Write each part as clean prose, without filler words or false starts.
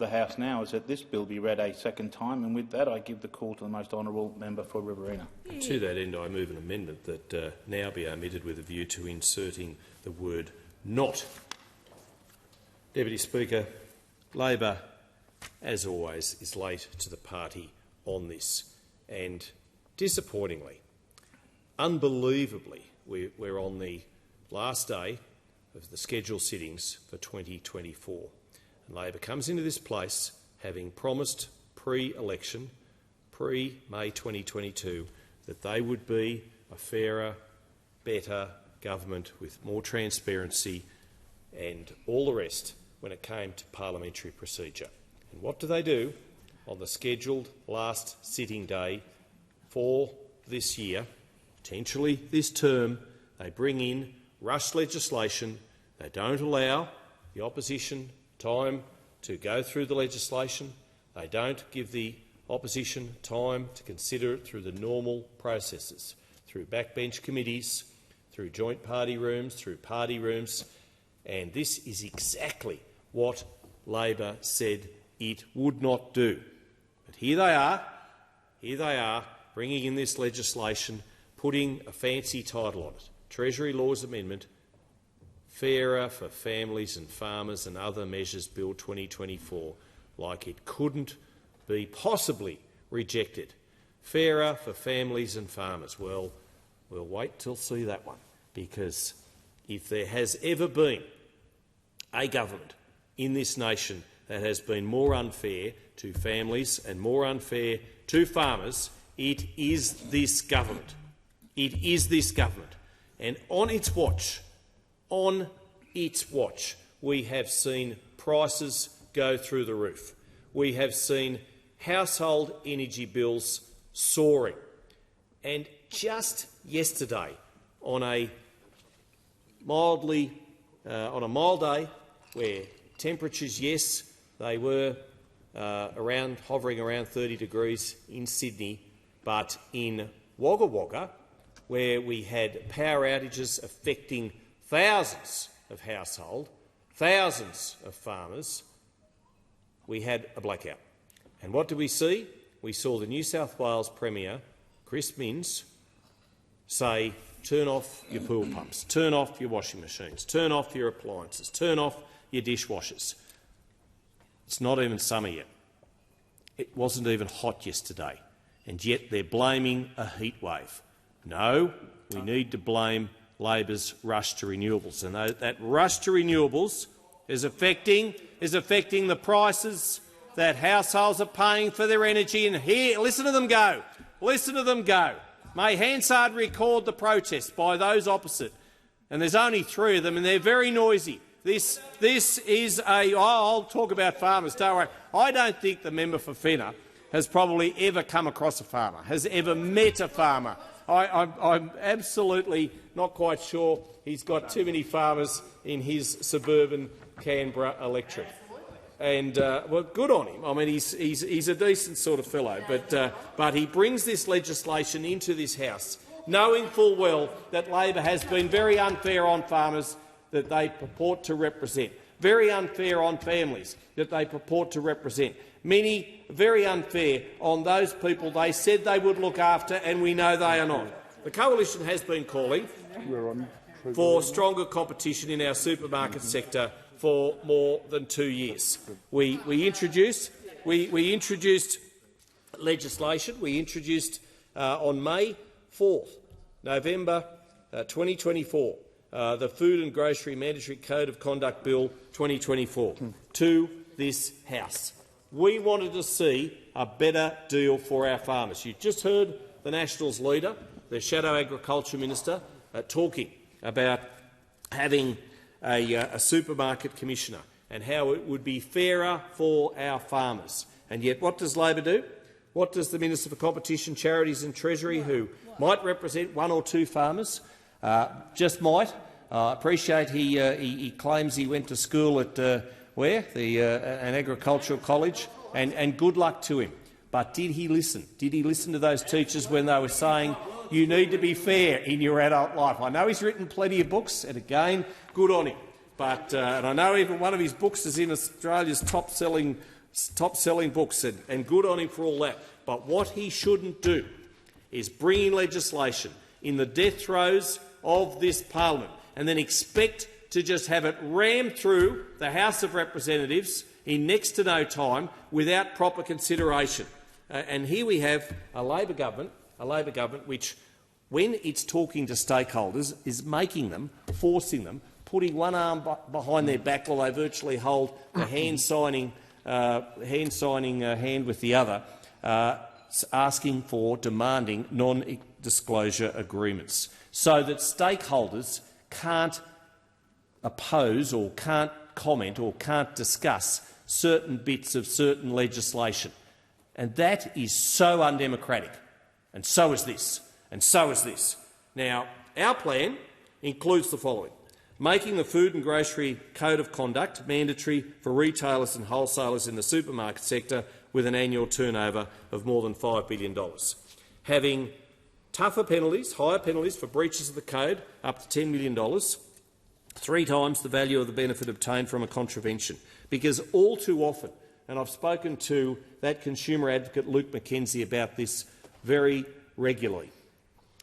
the House now is that this bill be read a second time, and with that I give the call to the most honourable member for Riverina. To that end, I move an amendment that now be omitted with a view to inserting the word "not." Deputy Speaker, Labor, as always, is late to the party on this, and disappointingly, unbelievably, we're on the last day of the scheduled sittings for 2024. And Labor comes into this place having promised pre-election, pre-May 2022, that they would be a fairer, better government with more transparency and all the rest when it came to parliamentary procedure. And what do? On the scheduled last sitting day for this year, potentially this term, they bring in rush legislation. They don't allow the opposition time to go through the legislation. They don't give the opposition time to consider it through the normal processes, through backbench committees, through joint party rooms, through party rooms. And this is exactly what Labor said it would not do. But here they are, bringing in this legislation, putting a fancy title on it, Treasury Laws Amendment, Fairer for Families and Farmers and Other Measures Bill 2024, like it couldn't be possibly rejected. Fairer for families and farmers. Well, we'll wait till see that one, because if there has ever been a government in this nation that has been more unfair to families and more unfair to farmers, it is this government. It is this government. And on its watch, we have seen prices go through the roof. We have seen household energy bills soaring. And just yesterday, on a mild day, where temperatures, yes, they were hovering around 30 degrees in Sydney, but in Wagga Wagga, where we had power outages affecting thousands of households, thousands of farmers, we had a blackout. And what did we see? We saw the New South Wales Premier, Chris Minns, say, turn off your pool pumps, turn off your washing machines, turn off your appliances, turn off your dishwashers. It's not even summer yet. It wasn't even hot yesterday, and yet they're blaming a heatwave. No, we need to blame Labor's rush to renewables, and that rush to renewables is affecting the prices that households are paying for their energy. And here, listen to them go. Listen to them go. May Hansard record the protests by those opposite. And there's only 3 of them, and they're very noisy. This is a... I'll talk about farmers, don't worry. I don't think the member for Fenner has probably ever come across a farmer, has ever met a farmer. I'm absolutely not quite sure he's got too many farmers in his suburban Canberra electorate. And, well, good on him. I mean, he's a decent sort of fellow, but he brings this legislation into this House, knowing full well that Labor has been very unfair on farmers that they purport to represent, very unfair on families that they purport to represent, many very unfair on those people they said they would look after, and we know they are not. The Coalition has been calling for stronger competition in our supermarket sector for more than 2 years. We introduced legislation. We introduced on May 4th, November 2024, the Food and Grocery Mandatory Code of Conduct Bill 2024 to this House. We wanted to see a better deal for our farmers. You just heard the Nationals leader, the Shadow Agriculture Minister, talking about having a supermarket commissioner and how it would be fairer for our farmers. And yet what does Labor do? What does the Minister for Competition, Charities and Treasury, who might represent 1 or 2 farmers, just might? Appreciate he claims he went to school at an agricultural college, and good luck to him. But did he listen? Did he listen to those teachers when they were saying, you need to be fair in your adult life? I know he's written plenty of books, and again, good on him. But and I know even one of his books is in Australia's top-selling top-selling books, and good on him for all that. But what he shouldn't do is bring in legislation in the death throes of this parliament and then expect to just have it rammed through the House of Representatives in next to no time without proper consideration. And here we have a Labor government which, when it's talking to stakeholders, is making them, forcing them, putting one arm behind their back while they virtually hold the hand-signing hand with the other, asking for, demanding non-disclosure agreements, so that stakeholders can't oppose or can't comment or can't discuss certain bits of certain legislation. And that is so undemocratic. And so is this. And so is this. Now, our plan includes the following: making the Food and Grocery Code of Conduct mandatory for retailers and wholesalers in the supermarket sector with an annual turnover of more than $5 billion. Having tougher penalties, higher penalties for breaches of the code, up to $10 million, 3 times the value of the benefit obtained from a contravention. Because all too often, and I've spoken to that consumer advocate Luke McKenzie about this very regularly,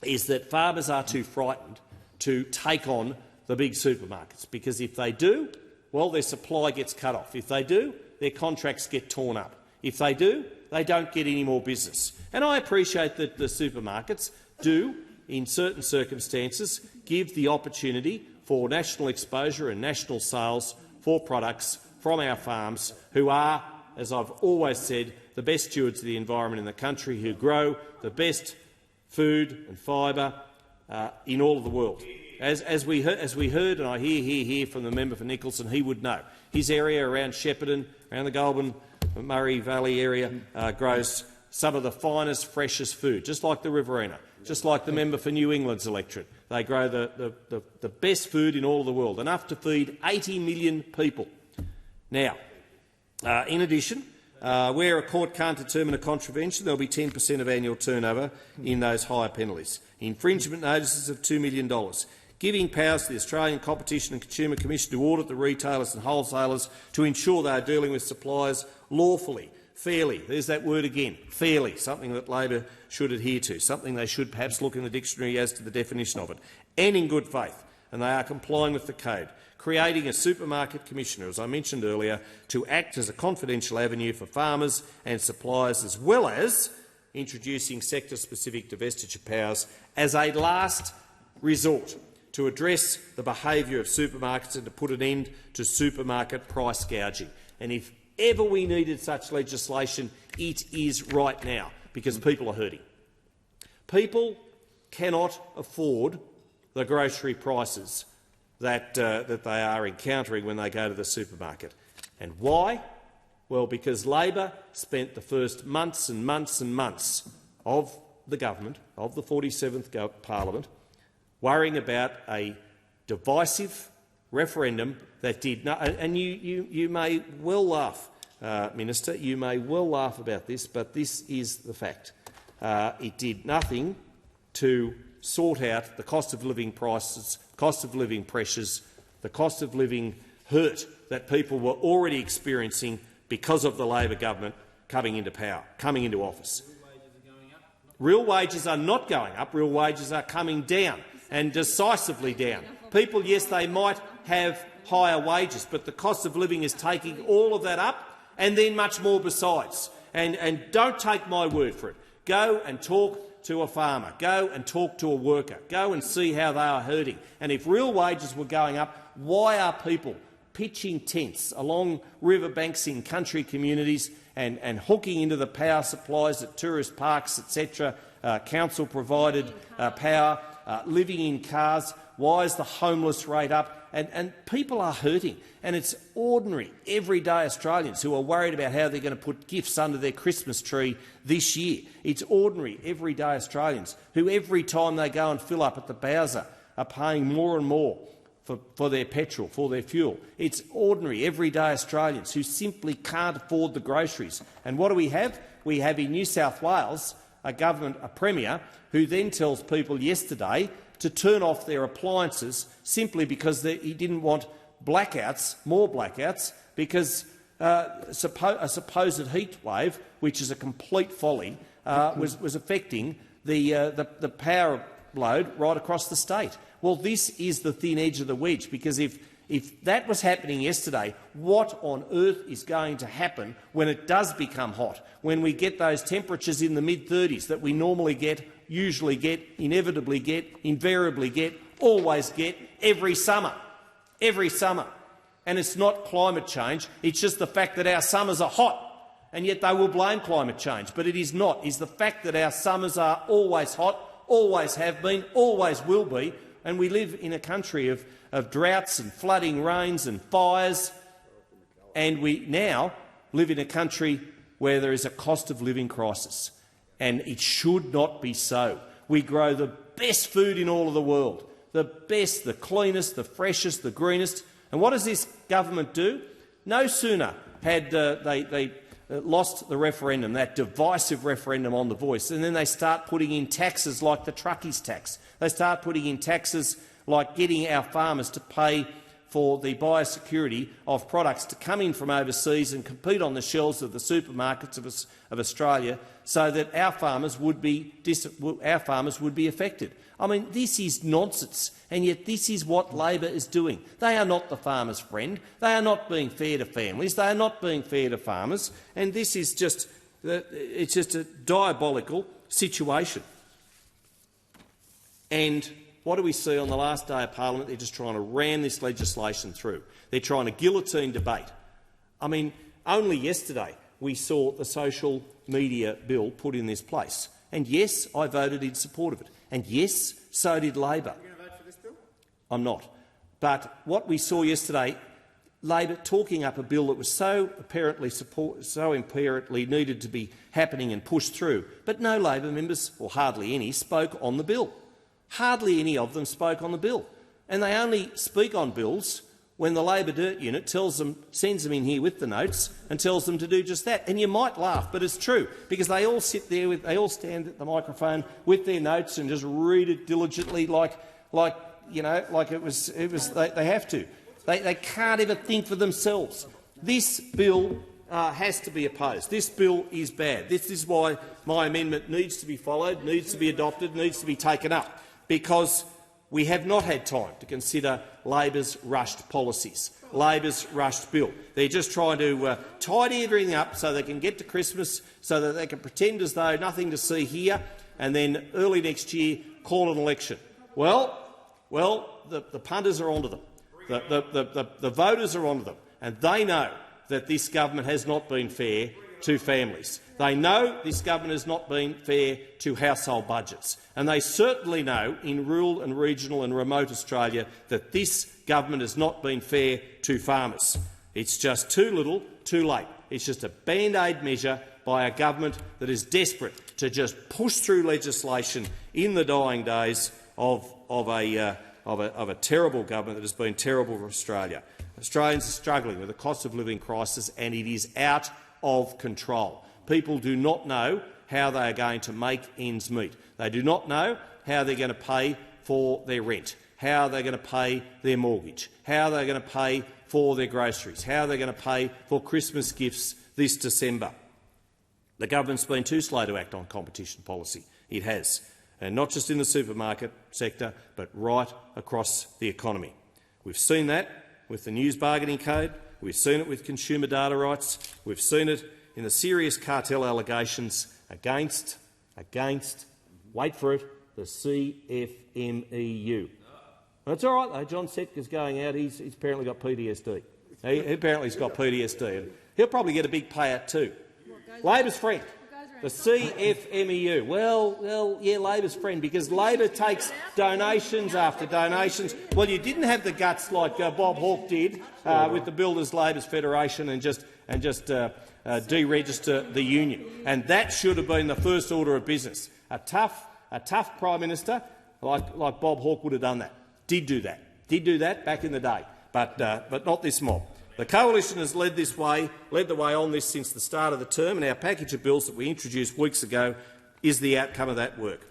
is that farmers are too frightened to take on the big supermarkets, because if they do, well, their supply gets cut off. If they do, their contracts get torn up. If they do, they don't get any more business. And I appreciate that the supermarkets do, in certain circumstances, give the opportunity for national exposure and national sales for products from our farms, who are, as I've always said, the best stewards of the environment in the country, who grow the best food and fibre in all of the world. As we heard, and I hear from the member for Nicholson, he would know. His area around Shepparton, around the Goulburn Murray Valley area, grows some of the finest, freshest food, just like the Riverina, just like the member for New England's electorate. They grow the best food in all of the world, enough to feed 80 million people. Now, in addition, where a court can't determine a contravention, there will be 10% of annual turnover in those higher penalties. Infringement notices of $2 million. Giving powers to the Australian Competition and Consumer Commission to audit the retailers and wholesalers to ensure they are dealing with suppliers lawfully, fairly. There's that word again, fairly, something that Labor should adhere to, something they should perhaps look in the dictionary as to the definition of it, and in good faith, and they are complying with the code. Creating a supermarket commissioner, as I mentioned earlier, to act as a confidential avenue for farmers and suppliers, as well as introducing sector-specific divestiture powers as a last resort to address the behaviour of supermarkets and to put an end to supermarket price gouging. And if ever we needed such legislation, it is right now, because people are hurting. People cannot afford the grocery prices that they are encountering when they go to the supermarket. And why? Well, because Labor spent the first months and months and months of the government, of the 47th Parliament, worrying about a divisive referendum that did not— and you may well laugh, Minister, you may well laugh about this, but this is the fact. It did nothing to sort out the cost of living prices, cost of living pressures, the cost of living hurt that people were already experiencing because of the Labor government coming into power, coming into office. Real wages are not going up. Real wages are coming down, and decisively down. People, yes, they might have higher wages, but the cost of living is taking all of that up, and then much more besides. And don't take my word for it. Go and talk to a farmer. Go and talk to a worker. Go and see how they are hurting. And if real wages were going up, why are people pitching tents along riverbanks in country communities and hooking into the power supplies at tourist parks, etc., council-provided power, living in cars? Why is the homeless rate up? And people are hurting. And it's ordinary, everyday Australians who are worried about how they're going to put gifts under their Christmas tree this year. It's ordinary, everyday Australians who, every time they go and fill up at the Bowser, are paying more and more for their petrol, for their fuel. It's ordinary, everyday Australians who simply can't afford the groceries. And what do we have? We have in New South Wales a government, a premier, who then tells people yesterday to turn off their appliances simply because he didn't want blackouts, more blackouts, because a supposed heat wave, which is a complete folly, was affecting the power load right across the state. Well, this is the thin edge of the wedge, because if that was happening yesterday, what on earth is going to happen when it does become hot, when we get those temperatures in the mid-30s that we normally get, usually get, inevitably get, invariably get, always get, every summer? Every summer. And it's not climate change, it's just the fact that our summers are hot, and yet they will blame climate change. But it is not. It's the fact that our summers are always hot, always have been, always will be, and we live in a country of droughts and flooding rains and fires, and we now live in a country where there is a cost of living crisis, and it should not be so. We grow the best food in all of the world, the best, the cleanest, the freshest, the greenest, and what does this government do? No sooner had they lost the referendum, that divisive referendum on the voice, and then they start putting in taxes like the truckies tax. They start putting in taxes like getting our farmers to pay for the biosecurity of products to come in from overseas and compete on the shelves of the supermarkets of Australia, so that our farmers would be affected. I mean, this is nonsense, and yet this is what Labor is doing. They are not the farmer's friend. They are not being fair to families. They are not being fair to farmers, and this is just a diabolical situation. And what do we see on the last day of Parliament? They're just trying to ram this legislation through. They're trying to guillotine debate. I mean, only yesterday we saw the social media bill put in this place. And yes, I voted in support of it. And yes, so did Labor. Are you going to vote for this bill? I'm not. But what we saw yesterday, Labor talking up a bill that was so apparently needed to be happening and pushed through, but no Labor members, or hardly any, spoke on the bill. Hardly any of them spoke on the bill. And they only speak on bills when the Labor Dirt Unit sends them in here with the notes and tells them to do just that. And you might laugh, but it's true, because they all sit there, they all stand at the microphone with their notes and just read it diligently, like it was they have to. They can't ever think for themselves. This bill has to be opposed. This bill is bad. This is why my amendment needs to be followed, needs to be adopted, needs to be taken up, because we have not had time to consider Labor's rushed policies, Labor's rushed bill. They're just trying to tidy everything up so they can get to Christmas, so that they can pretend as though nothing to see here, and then early next year call an election. Well, the punters are onto them. The voters are onto them, and they know that this government has not been fair to families. They know this government has not been fair to household budgets, and they certainly know in rural and regional and remote Australia that this government has not been fair to farmers. It's just too little, too late. It's just a band-aid measure by a government that is desperate to just push through legislation in the dying days of a terrible government that has been terrible for Australia. Australians are struggling with a cost of living crisis, and it is out of control. People do not know how they are going to make ends meet. They do not know how they're going to pay for their rent, how they're going to pay their mortgage, how they're going to pay for their groceries, how they're going to pay for Christmas gifts this December. The government's been too slow to act on competition policy. It has, and not just in the supermarket sector, but right across the economy. We've seen that with the News Bargaining Code. We've seen it with consumer data rights. We've seen it in the serious cartel allegations against, wait for it, the CFMEU. That's all right, though. John Setker's going out. He's apparently got PTSD. He's got PTSD. And he'll probably get a big payout too. Labor's friend, the CFMEU. Well, yeah, Labor's friend, because Labor takes donations after donations. Well, you didn't have the guts like Bob Hawke did with the Builders Labour's Federation and just deregister the union, and that should have been the first order of business. A tough Prime Minister like Bob Hawke would have done that. Did do that back in the day, but not this mob. The Coalition has led the way on this since the start of the term, and our package of bills that we introduced weeks ago is the outcome of that work.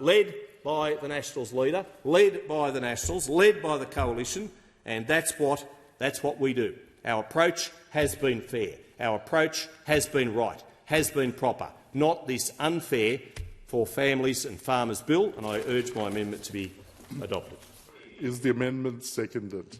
Led by the Nationals leader, led by the Nationals, led by the Coalition, and that's what we do. Our approach has been fair. Our approach has been right, has been proper, not this unfair for families and farmers bill, and I urge my amendment to be adopted. Is the amendment seconded?